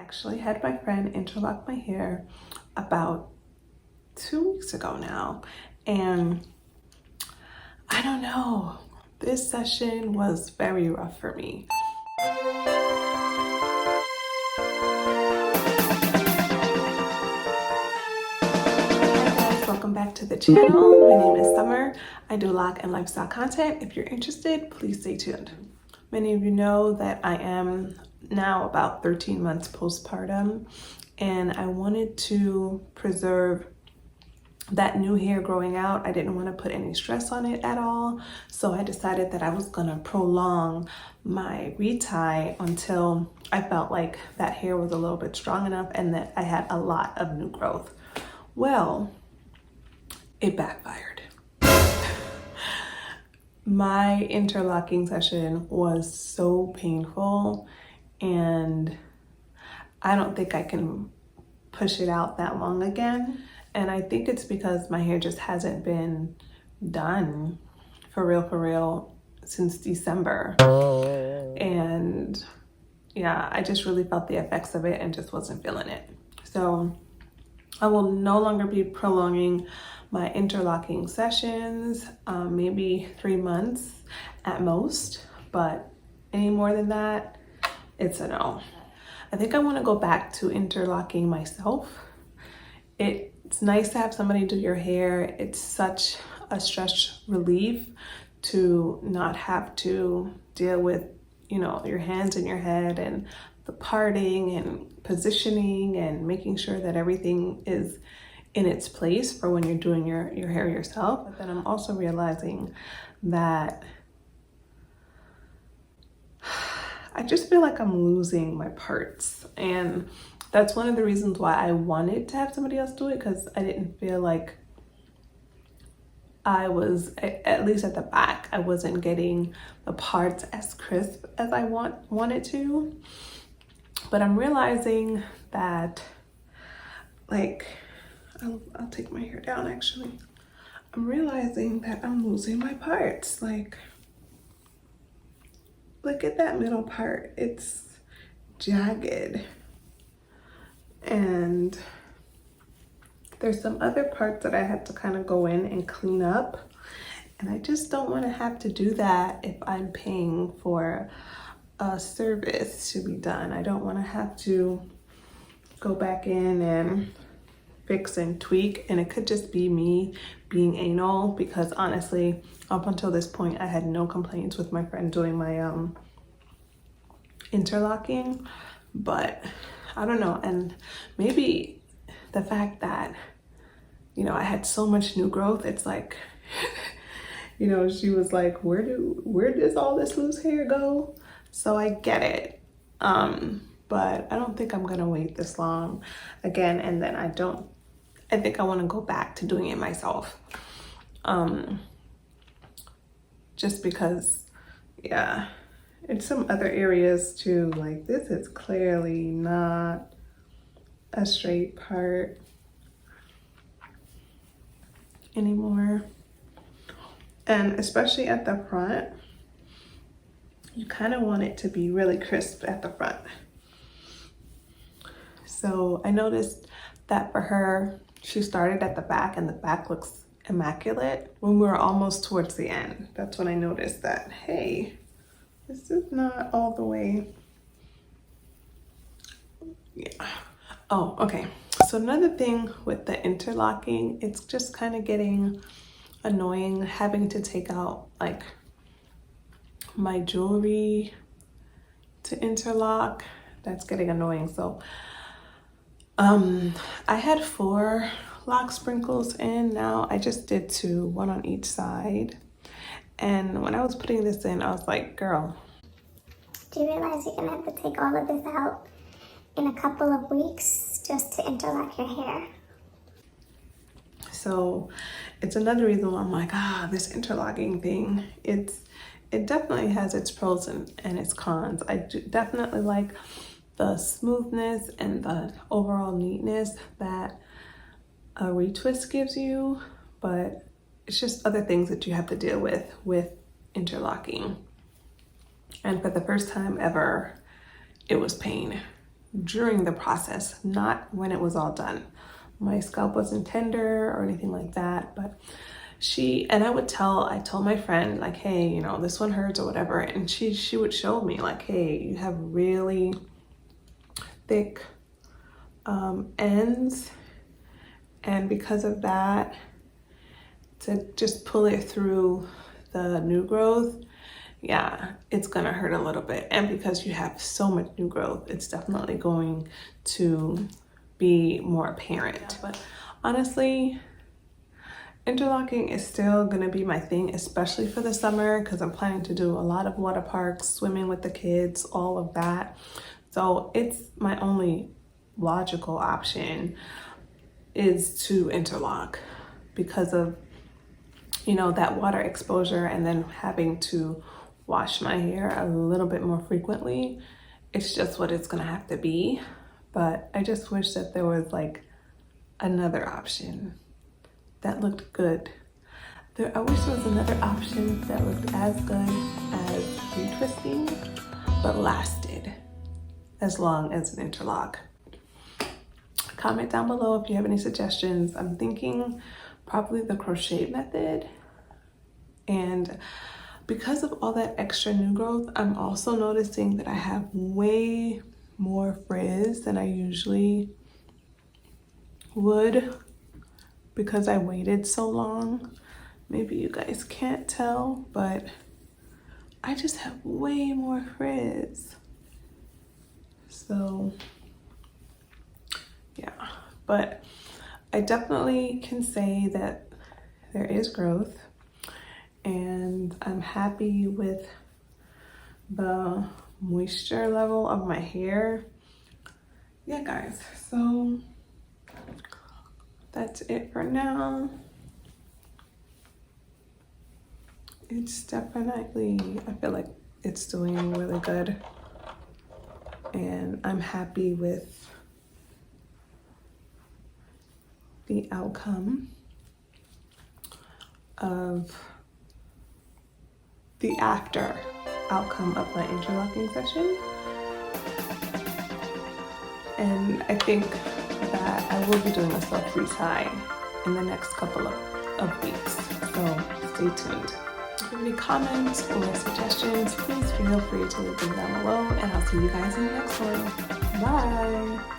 actually had my friend interlock my hair about 2 weeks ago now, and I don't know, this session was very rough for me. Welcome back to the channel. My name is Summer. I do lock and lifestyle content. If you're interested, please stay tuned. Many of you know that I am now about 13 months postpartum, and I wanted to preserve that new hair growing out. I didn't want to put any stress on it at all, so I decided that I was gonna prolong my retie until I felt like that hair was a little bit strong enough and that I had a lot of new growth. Well, it backfired. My interlocking session was so painful, and I don't think I can push it out that long again. And I think it's because my hair just hasn't been done for real since December. And yeah, I just really felt the effects of it and just wasn't feeling it. So I will no longer be prolonging my interlocking sessions, maybe 3 months at most, but any more than that, it's a no. I think I want to go back to interlocking myself. It's nice to have somebody do your hair. It's such a stress relief to not have to deal with, you know, your hands in your head and the parting and positioning and making sure that everything is in its place for when you're doing your hair yourself. But then I'm also realizing that I just feel like I'm losing my parts, and that's one of the reasons why I wanted to have somebody else do it, because I didn't feel like I was, at least at the back, I wasn't getting the parts as crisp as I wanted to. But I'm realizing that, like, I'll take my hair down actually. I'm realizing that I'm losing my parts. Like, look at that middle part. It's jagged. And there's some other parts that I had to kind of go in and clean up. And I just don't want to have to do that if I'm paying for a service to be done. I don't want to have to go back in and fix and tweak, and it could just be me being anal, because honestly, up until this point, I had no complaints with my friend doing my interlocking, but I don't know. And maybe the fact that, you know, I had so much new growth, it's like, you know, she was like, where does all this loose hair go? So I get it. But I don't think I'm gonna wait this long again. And then I think I wanna go back to doing it myself. Just because, yeah, in some other areas too, like this is clearly not a straight part anymore. And especially at the front, you kind of want it to be really crisp at the front. So I noticed that for her, she started at the back, and the back looks immaculate. When we were almost towards the end, that's when I noticed that, hey, this is not all the way. Yeah. Oh, okay. So another thing with the interlocking, it's just kind of getting annoying having to take out like my jewelry to interlock. That's getting annoying. So I had 4 lock sprinkles in. Now I just did 2, 1 on each side. And when I was putting this in, I was like, girl, do you realize you're gonna have to take all of this out in a couple of weeks just to interlock your hair? So it's another reason why I'm like, this interlocking thing, it definitely has its pros and its cons. I definitely like the smoothness and the overall neatness that a retwist gives you, but it's just other things that you have to deal with interlocking. And for the first time ever, it was pain. during the process, not when it was all done. My scalp wasn't tender or anything like that, but I told my friend, like, hey, you know, this one hurts or whatever, and she would show me, like, hey, you have really thick ends, and because of that, to just pull it through the new growth, yeah, it's gonna hurt a little bit. And because you have so much new growth, it's definitely going to be more apparent. But honestly, interlocking is still gonna be my thing, especially for the summer, because I'm planning to do a lot of water parks, swimming with the kids, all of that. So it's my only logical option is to interlock because of, you know, that water exposure and then having to wash my hair a little bit more frequently. It's just what it's gonna have to be. But I just wish that there was like another option that looked good. I wish there was another option that looked as good as retwisting, but lasted as long as an interlock. Comment down below if you have any suggestions. I'm thinking probably the crochet method. And because of all that extra new growth, I'm also noticing that I have way more frizz than I usually would because I waited so long. Maybe you guys can't tell, but I just have way more frizz. So yeah, but I definitely can say that there is growth, and I'm happy with the moisture level of my hair. Yeah, guys, so that's it for now. It's definitely, I feel like it's doing really good, and I'm happy with the outcome of the after outcome of my interlocking session. And I think that I will be doing a self retie in the next couple of weeks, so stay tuned. If you have any comments or suggestions, please feel free to leave them down below, and I'll see you guys in the next one. Bye!